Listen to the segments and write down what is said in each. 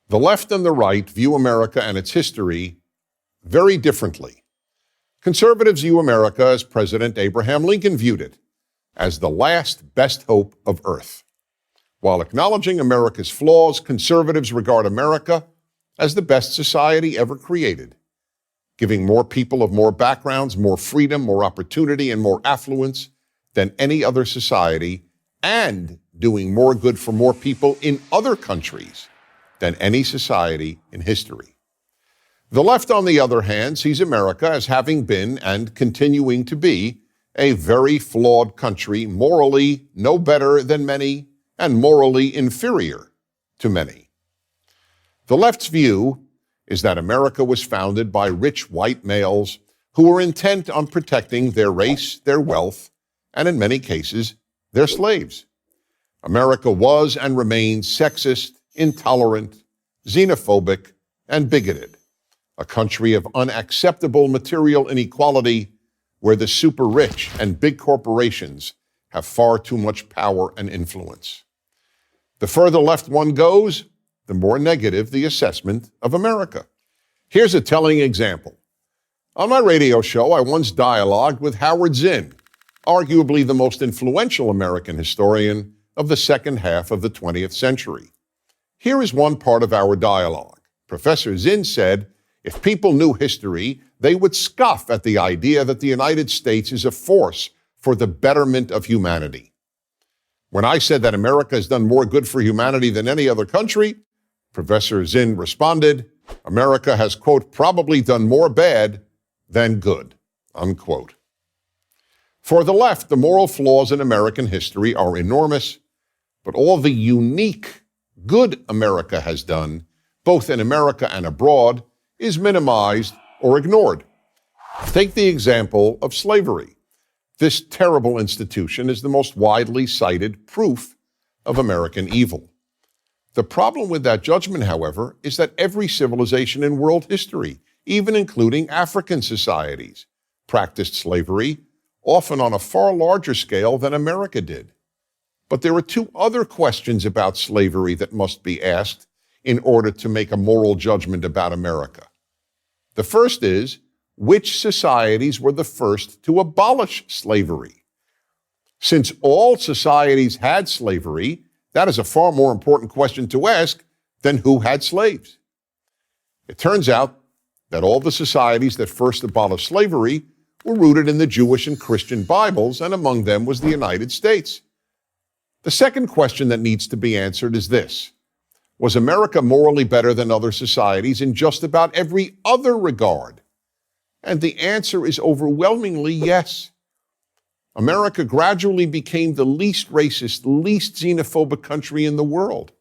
The left and the right view America and its history very differently. Conservatives view America as President Abraham Lincoln viewed it, as the last best hope of Earth. While acknowledging America's flaws, conservatives regard America as the best society ever created, giving more people of more backgrounds, more freedom, more opportunity, and more affluence than any other society, and doing more good for more people in other countries than any society in history. The left, on the other hand, sees America as having been and continuing to be a very flawed country, morally no better than many and morally inferior to many. The left's view is that America was founded by rich white males who were intent on protecting their race, their wealth, and in many cases, their slaves. America was and remains sexist, intolerant, xenophobic, and bigoted, a country of unacceptable material inequality where the super rich and big corporations have far too much power and influence. The further left one goes, the more negative the assessment of America. Here's a telling example. On my radio show, I once dialogued with Howard Zinn, arguably the most influential American historian of the second half of the 20th century. Here is one part of our dialogue. Professor Zinn said, if people knew history, they would scoff at the idea that the United States is a force for the betterment of humanity. When I said that America has done more good for humanity than any other country, Professor Zinn responded, America has, quote, probably done more bad than good, unquote. For the left, the moral flaws in American history are enormous, but all the unique good America has done, both in America and abroad, is minimized or ignored. Take the example of slavery. This terrible institution is the most widely cited proof of American evil. The problem with that judgment, however, is that every civilization in world history, even including African societies, practiced slavery, often on a far larger scale than America did. But there are two other questions about slavery that must be asked in order to make a moral judgment about America. The first is, which societies were the first to abolish slavery? Since all societies had slavery, that is a far more important question to ask than who had slaves. It turns out that all the societies that first abolished slavery were rooted in the Jewish and Christian Bibles, and among them was the United States. The second question that needs to be answered is this. Was America morally better than other societies in just about every other regard? And the answer is overwhelmingly yes. America gradually became the least racist, least xenophobic country in the world.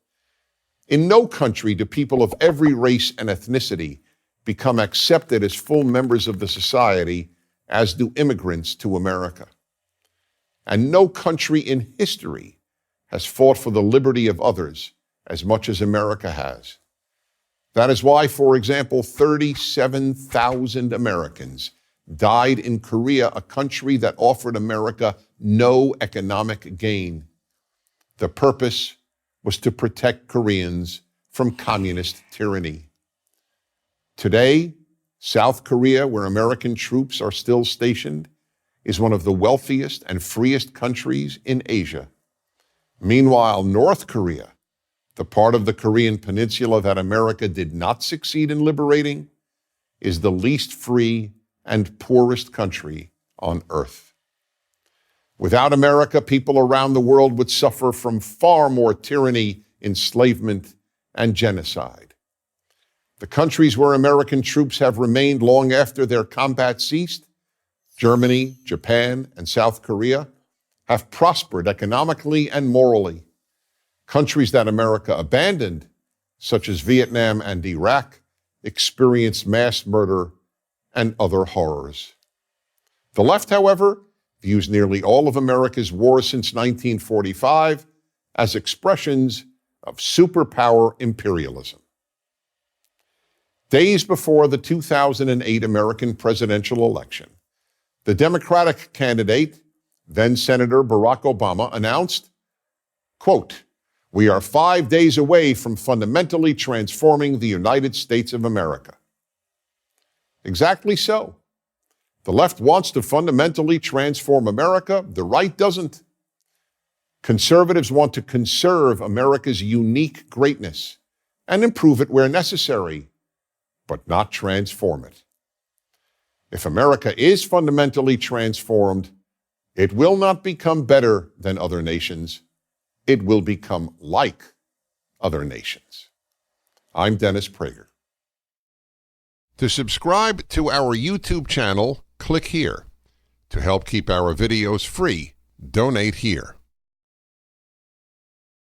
In no country do people of every race and ethnicity become accepted as full members of the society as do immigrants to America. And no country in history has fought for the liberty of others as much as America has. That is why, for example, 37,000 Americans died in Korea, a country that offered America no economic gain. The purpose was to protect Koreans from communist tyranny. Today, South Korea, where American troops are still stationed, is one of the wealthiest and freest countries in Asia. Meanwhile, North Korea, the part of the Korean peninsula that America did not succeed in liberating, is the least free and poorest country on earth. Without America, people around the world would suffer from far more tyranny, enslavement, and genocide. The countries where American troops have remained long after their combat ceased, Germany, Japan, and South Korea, have prospered economically and morally. Countries that America abandoned, such as Vietnam and Iraq, experienced mass murder and other horrors. The left, however, views nearly all of America's wars since 1945 as expressions of superpower imperialism. Days before the 2008 American presidential election, the Democratic candidate, then Senator Barack Obama, announced, quote, We are 5 days away from fundamentally transforming the United States of America. Exactly so. The left wants to fundamentally transform America. The right doesn't. Conservatives want to conserve America's unique greatness and improve it where necessary, but not transform it. If America is fundamentally transformed, it will not become better than other nations. It will become like other nations. I'm Dennis Prager. To subscribe to our YouTube channel, click here. To help keep our videos free, donate here.